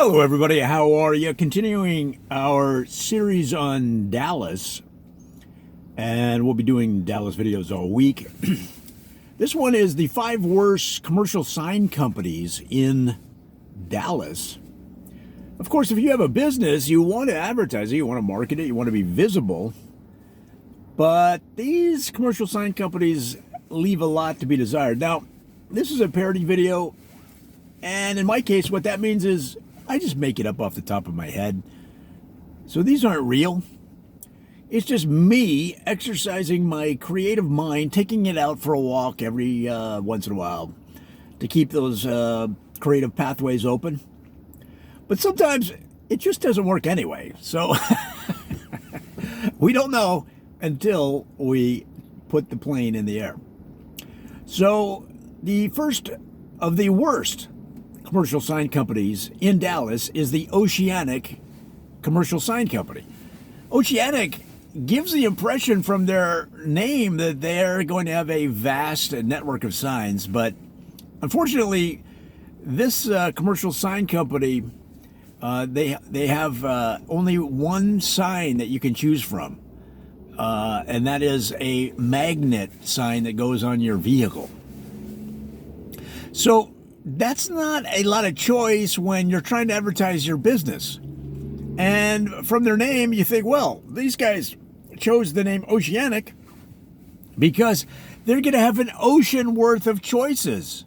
Hello, everybody. How are you? Continuing our series on Dallas, and we'll be doing Dallas videos all week. This one is the 5 worst commercial sign companies in Dallas. Of course, if you have a business, you want to advertise it, you want to market it, you want to be visible. But these commercial sign companies leave a lot to be desired. Now, this is a parody video, and in my case, what that means is I just make it up off the top of my head. So these aren't real. It's just me exercising my creative mind, taking it out for a walk every once in a while to keep those creative pathways open. But sometimes it just doesn't work anyway. So we don't know until we put the plane in the air. So the first of the worst commercial sign companies in Dallas is the Oceanic Commercial Sign Company. Oceanic gives the impression from their name that they're going to have a vast network of signs, but unfortunately, this commercial sign company, they have only one sign that you can choose from, and that is a magnet sign that goes on your vehicle. So that's not a lot of choice when you're trying to advertise your business. And from their name, you think, well, these guys chose the name Oceanic because they're going to have an ocean worth of choices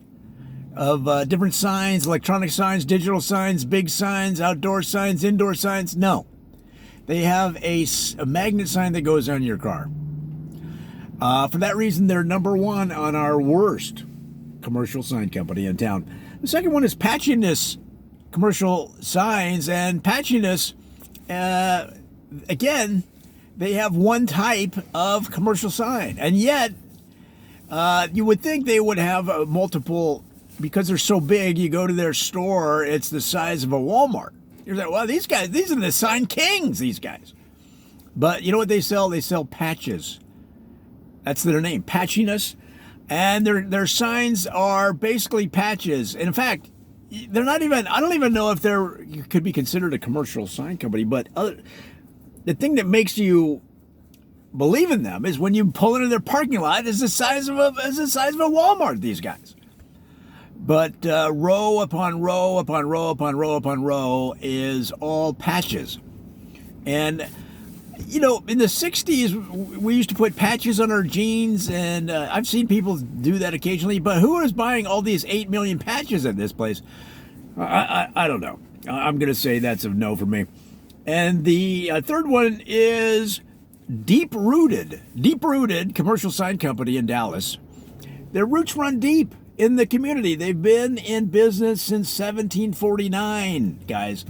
of different signs, electronic signs, digital signs, big signs, outdoor signs, indoor signs. No, they have a magnet sign that goes on your car. For that reason, they're number one on our worst commercial sign company in town. The second one is Patchiness Commercial Signs, and Patchiness, again, they have one type of commercial sign, and yet you would think they would have multiple, because they're so big. You go to their store, it's the size of a Walmart. You're like, well, these guys, these are the sign kings, these guys. But you know what they sell? They sell patches. That's their name, Patchiness. And their signs are basically patches. And in fact, they're not even, I don't even know if you could be considered a commercial sign company, but the thing that makes you believe in them is when you pull into their parking lot, it's the size of a Walmart, these guys. But row upon row upon row upon row upon row is all patches. And you know, in the 60s, we used to put patches on our jeans, and I've seen people do that occasionally, but who is buying all these 8 million patches at this place? I don't know. I'm going to say that's a no for me. And the third one is Deep Rooted Commercial Sign Company in Dallas. Their roots run deep in the community. They've been in business since 1749, guys.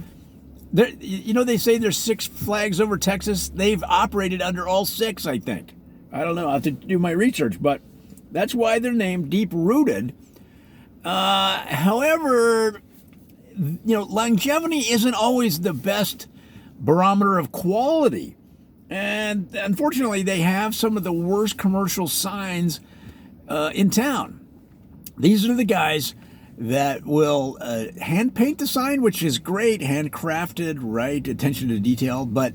You know, they say there's 6 flags over Texas. They've operated under all 6, I think. I don't know. I'll have to do my research, but that's why they're named Deep Rooted. However, you know, longevity isn't always the best barometer of quality. And unfortunately, they have some of the worst commercial signs in town. These are the guys that will hand paint the sign, which is great, handcrafted, right, attention to detail. But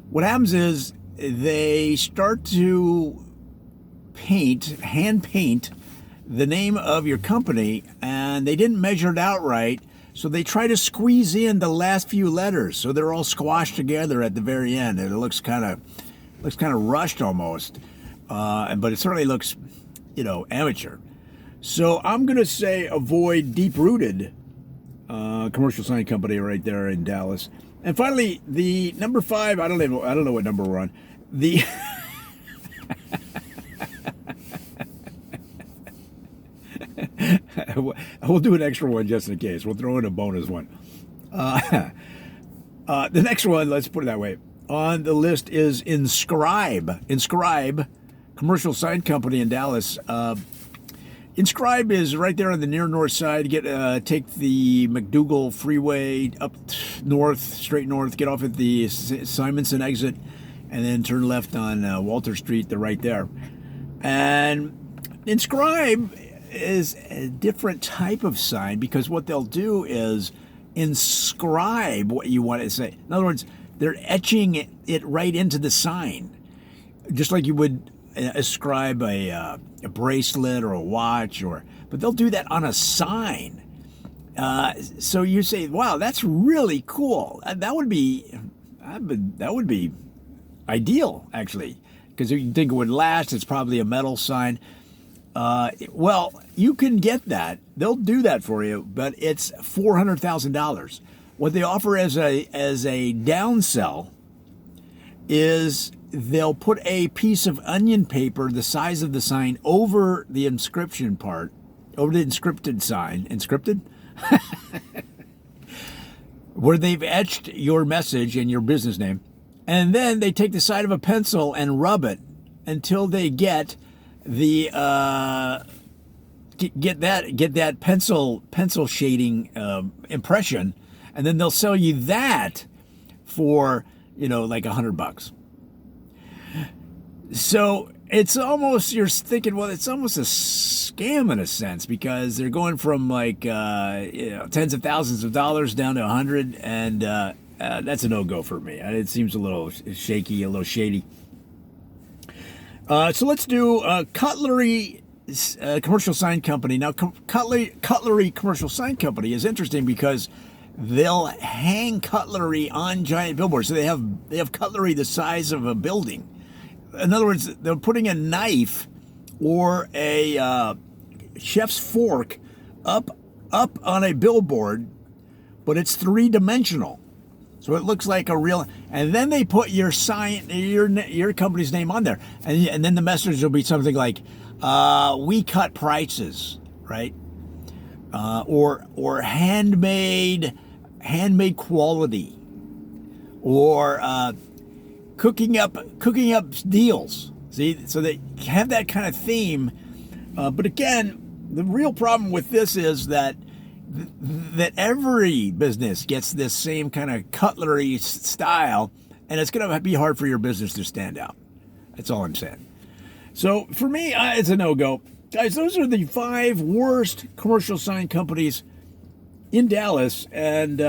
what happens is they start to hand paint the name of your company, and they didn't measure it out right, so they try to squeeze in the last few letters, so they're all squashed together at the very end, and it looks kind of rushed almost, but it certainly looks, you know, amateur. So I'm going to say avoid Deep Rooted commercial sign company right there in Dallas. And finally, the number 5, I don't know what number we're on. The we'll do an extra one just in case. We'll throw in a bonus one. The next one, let's put it that way, on the list is Inscribe. Inscribe Commercial Sign Company in Dallas. Inscribe is right there on the near north side. Take the McDougal Freeway up north, straight north, get off at the Simonson exit, and then turn left on Walter Street. They're right there. And Inscribe is a different type of sign because what they'll do is inscribe what you want to say. In other words, they're etching it right into the sign, just like you would ascribe a bracelet or a watch, but they'll do that on a sign. So you say, "Wow, that's really cool." That would be ideal, actually, because you think it would last. It's probably a metal sign. Well, you can get that. They'll do that for you, but it's $400,000. What they offer as a downsell is they'll put a piece of onion paper the size of the sign over the inscription part, over the inscripted sign, where they've etched your message and your business name, and then they take the side of a pencil and rub it until they get the get that pencil shading impression, and then they'll sell you that for like $100. So it's almost, you're thinking, well, it's almost a scam in a sense, because they're going from like tens of thousands of dollars down to 100, and that's a no-go for me. It seems a little shaky, a little shady. So let's do Cutlery Commercial Sign Company. Now, Cutlery Commercial Sign Company is interesting because they'll hang cutlery on giant billboards. So they have cutlery the size of a building. In other words, they're putting a knife or a chef's fork up on a billboard, but it's three-dimensional. So it looks like a real, and then they put your sign, your company's name on there, and then the message will be something like, "We cut prices," right? Or handmade quality, or cooking up deals. See, so they have that kind of theme. But again, the real problem with this is that every business gets this same kind of cutlery style, and it's going to be hard for your business to stand out. That's all I'm saying. So for me, it's a no-go. Guys, those are the 5 worst commercial sign companies in Dallas. And,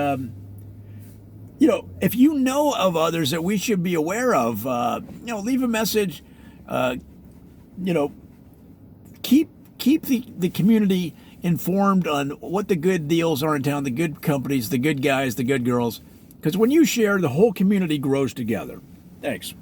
if you know of others that we should be aware of, leave a message. Keep the community informed on what the good deals are in town, the good companies, the good guys, the good girls. Because when you share, the whole community grows together. Thanks.